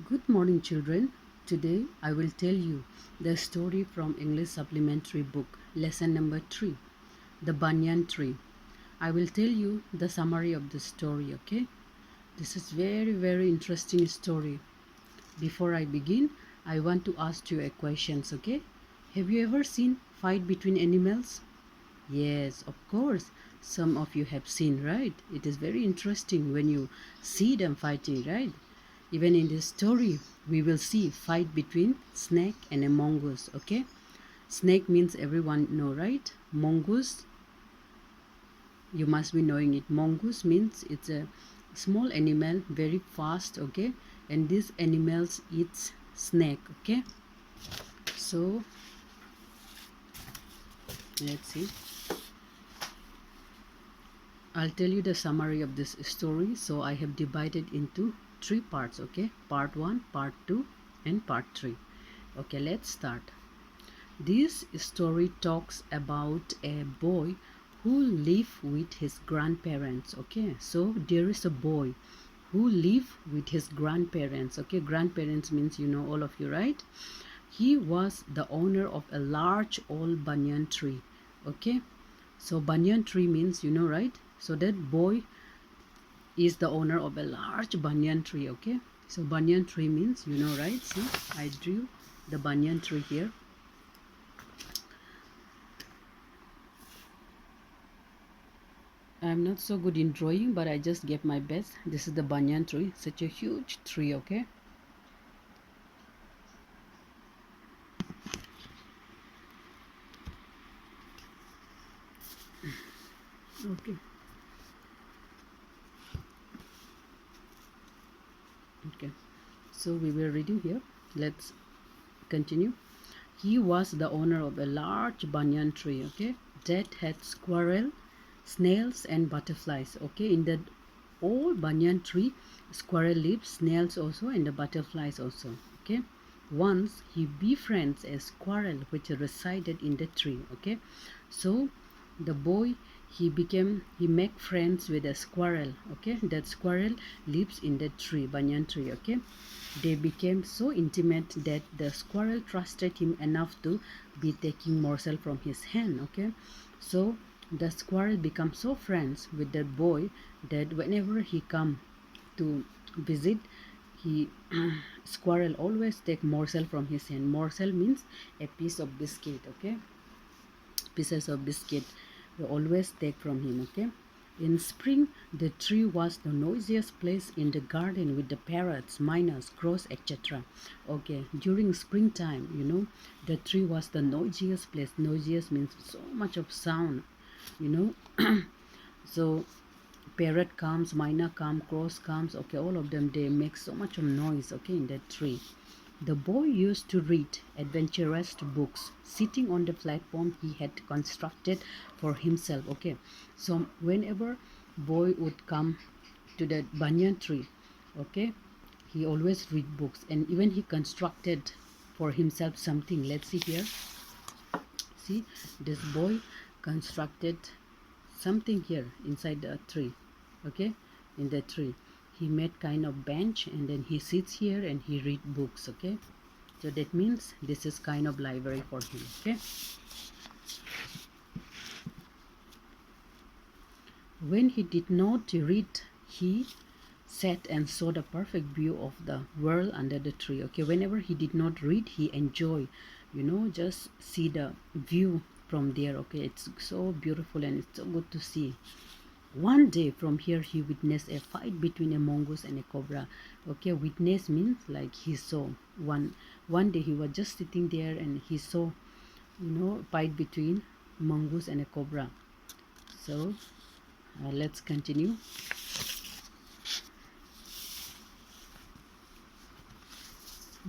Good morning, children. Today I will tell you the story from English Supplementary Book, Lesson number 3, The Banyan Tree. I will tell you the summary of the story, okay? This is very interesting story. Before I begin, I want to ask you a questions, okay? Have you ever seen fight between animals? Yes, of course. Some of you have seen, right? It is very interesting when you see them fighting, right? Even in this story, we will see fight between snake and a mongoose, okay? Snake means everyone know, right? Mongoose, you must be knowing it. Mongoose means it's a small animal, very fast, okay? And these animals eats snake, okay? So, let's see. I'll tell you the summary of this story. So I have divided into 3 parts, okay? Part 1, part 2 and part 3. Okay, let's start. This story talks about a boy who live with his grandparents, okay? So there is a boy who live with his grandparents, okay? Grandparents means you know all of you, right? He was the owner of a large old banyan tree, okay? So banyan tree means you know, right? So that boy is the owner of a large banyan tree, okay? So banyan tree means you know, right? See, I drew the banyan tree here. I'm not so good in drawing, but I just gave my best. This is the banyan tree, such a huge tree, okay? Okay. Okay. So we were reading here. Let's continue. He was the owner of a large banyan tree, okay? That had squirrel, snails and butterflies, okay? In that old banyan tree, squirrel lives, snails also and the butterflies also, okay? Once he befriends a squirrel which resided in the tree, okay? So the boy he make friends with a squirrel, okay? That squirrel lives in the tree, banyan tree, okay? They became so intimate that the squirrel trusted him enough to be taking morsel from his hand, okay? So the squirrel become so friends with that boy that whenever he come to visit, he squirrel always take morsel from his hand. Morsel means a piece of biscuit, okay? Pieces of biscuit we always take from him, okay? In spring, the tree was the noisiest place in the garden with the parrots, miners, crows, etc. Okay, during springtime, you know, the tree was the noisiest place. Noisiest means so much of sound, you know. So parrot comes, miner comes, crows comes, okay, all of them, they make so much of noise, okay, in that tree. The boy used to read adventurous books sitting on the platform he had constructed for himself, okay? So whenever boy would come to the banyan tree, okay, he always read books, and even he constructed for himself something. Let's see here. See, this boy constructed something here inside the tree, okay? In the tree he made kind of bench, and then he sits here and he read books, okay? So that means this is kind of library for him, okay? When he did not read, he sat and saw the perfect view of the world under the tree, okay? Whenever he did not read, he enjoy, you know, just see the view from there, okay? It's so beautiful and it's so good to see. One day from here he witnessed a fight between a mongoose and a cobra, okay? Witness means like he saw. One day he was just sitting there and he saw, you know, fight between mongoose and a cobra. So let's continue.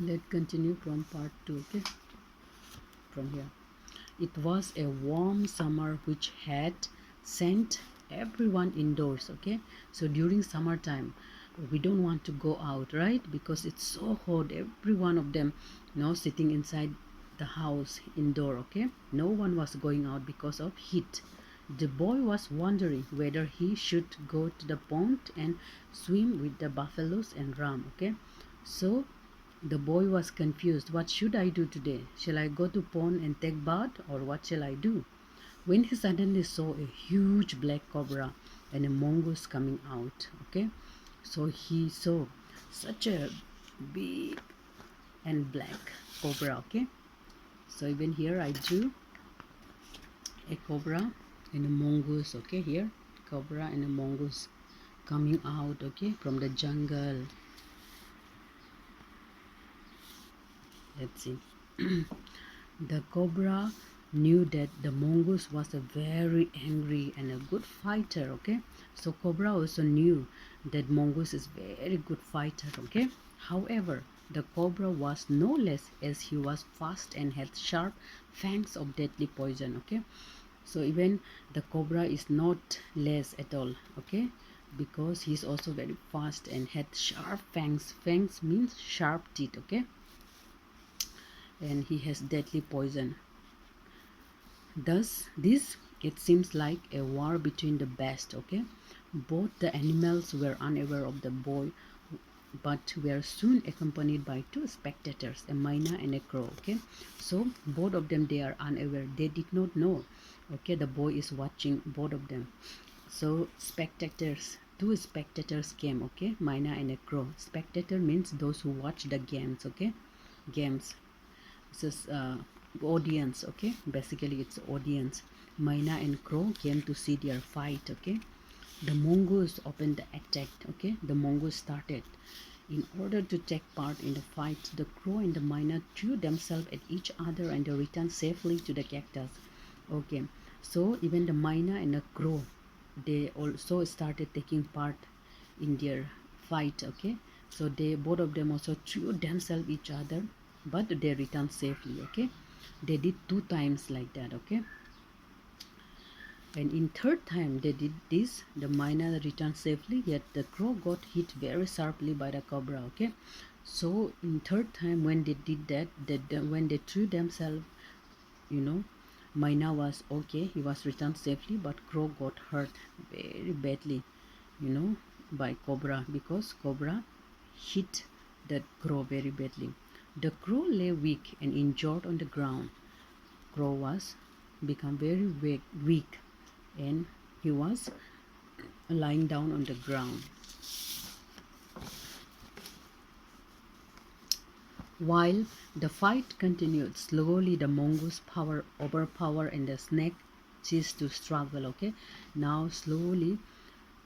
Let's continue from part 2, okay? From here. It was a warm summer which had sent everyone indoors, okay? So during summertime we don't want to go out, right? Because it's so hot. Every one of them, you know, sitting inside the house indoor, okay? No one was going out because of heat. The boy was wondering whether he should go to the pond and swim with the buffaloes and ram, okay? So The boy was confused. What should I do today? Shall I go to pond and take bath, or what shall I do? When he suddenly saw a huge black cobra and a mongoose coming out, okay? So he saw such a big and black cobra, okay? So even here I drew a cobra and a mongoose, okay? Here, cobra and a mongoose coming out, okay, from the jungle. Let's see. The cobra knew that the mongoose was a very angry and a good fighter, okay? So cobra also knew that mongoose is very good fighter, okay? However, the cobra was no less, as he was fast and had sharp fangs of deadly poison, okay? So even the cobra is not less at all, okay? Because he's also very fast and had sharp fangs. Fangs means sharp teeth, okay? And he has deadly poison. Thus, this, it seems like a war between the best, okay? Both the animals were unaware of the boy, but were soon accompanied by two spectators, a myna and a crow, okay? So both of them, they are unaware. They did not know, okay? The boy is watching both of them. So spectators, two spectators came, okay? Myna and a crow. Spectator means those who watch the games, okay? Games. This is audience, okay? Basically it's audience. Myna and crow came to see their fight, okay? The mongoose opened the attack, okay? The mongoose started. In order to take part in the fight, the crow and the myna threw themselves at each other and they returned safely to the cactus, okay? So even the myna and the crow, they also started taking part in their fight, okay? So they, both of them also threw themselves each other, but they returned safely, okay? They did 2 times like that, okay? And in third time they did this, the myna returned safely, yet the crow got hit very sharply by the cobra, okay? So in third time when they did that, when they threw themselves, you know, myna was okay, he was returned safely, but crow got hurt very badly, you know, by cobra, because cobra hit that crow very badly. The crow lay weak and injured on the ground. Crow was become very weak and he was lying down on the ground. While the fight continued, slowly the mongoose power overpowered and the snake ceased to struggle, okay? Now slowly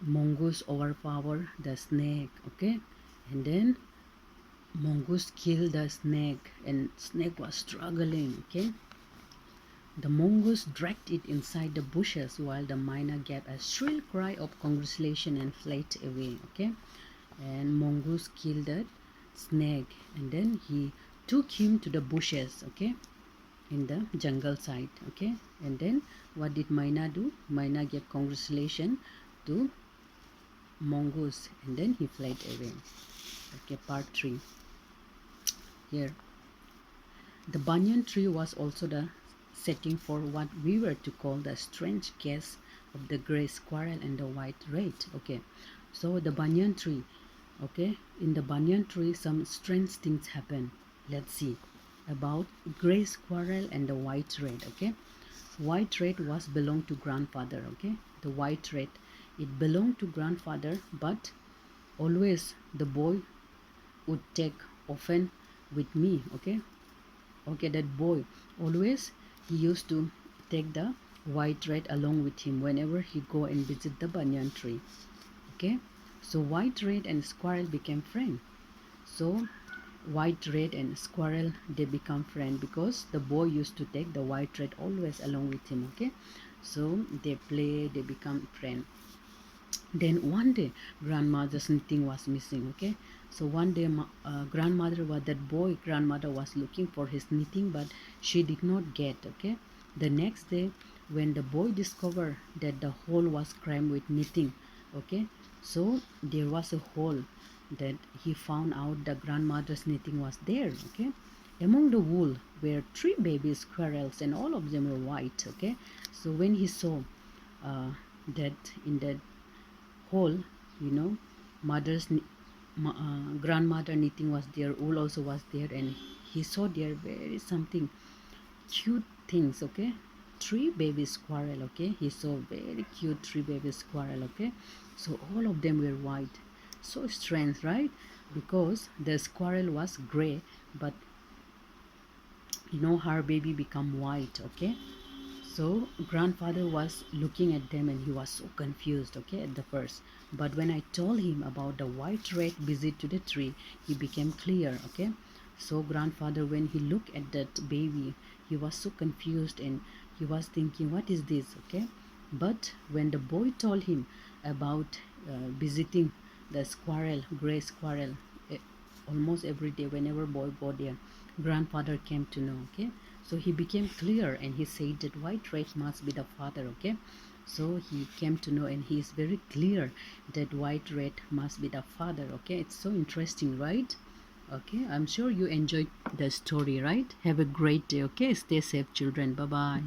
mongoose overpowered the snake, okay? And then mongoose killed the snake and snake was struggling, okay? The mongoose dragged it inside the bushes while the myna gave a shrill cry of congratulation and fled away, okay? And mongoose killed that snake and then he took him to the bushes, okay? In the jungle side, okay? And then what did myna do? Myna gave congratulation to mongoose and then he fled away. Okay, part 3. Here, the banyan tree was also the setting for what we were to call the strange case of the gray squirrel and the white rat, okay? So the banyan tree, okay, in the banyan tree some strange things happen. Let's see about gray squirrel and the white rat, okay? White rat was belonged to grandfather, okay? The white rat, it belonged to grandfather, but always the boy would take often with me, okay? Okay, that boy always, he used to take the white rat along with him whenever he go and visit the banyan tree, okay? So white rat and squirrel became friends. So white rat and squirrel, they become friends because the boy used to take the white rat always along with him, okay? So they play, they become friends. Then one day grandmother's knitting was missing, okay? So one day grandmother was, that boy grandmother was looking for his knitting, but she did not get, okay? The next day when the boy discovered that the hole was crammed with knitting, okay? So there was a hole that he found out the grandmother's knitting was there, okay? Among the wool were 3 baby squirrels and all of them were white, okay? So when he saw that in that hole, you know, mother's grandmother knitting was there, wool also was there, and he saw there very something cute things. Okay, three baby squirrel. Okay, he saw very cute three baby squirrel. Okay, so all of them were white. So strange, right? Because the squirrel was gray, but her baby become white. Okay, so grandfather was looking at them and he was so confused, okay, at the first. But when I told him about the white rat visit to the tree, he became clear, okay. So grandfather, when he looked at that baby, he was so confused and he was thinking, what is this, okay. But when the boy told him about visiting the squirrel, gray squirrel, eh, almost every day whenever boy go there, grandfather came to know, okay. So he became clear and he said that white rat must be the father, okay. So he came to know and he is very clear that white rat must be the father, okay. It's so interesting, right? Okay, I'm sure you enjoyed the story, right? Have a great day, okay. Stay safe, children. Bye bye.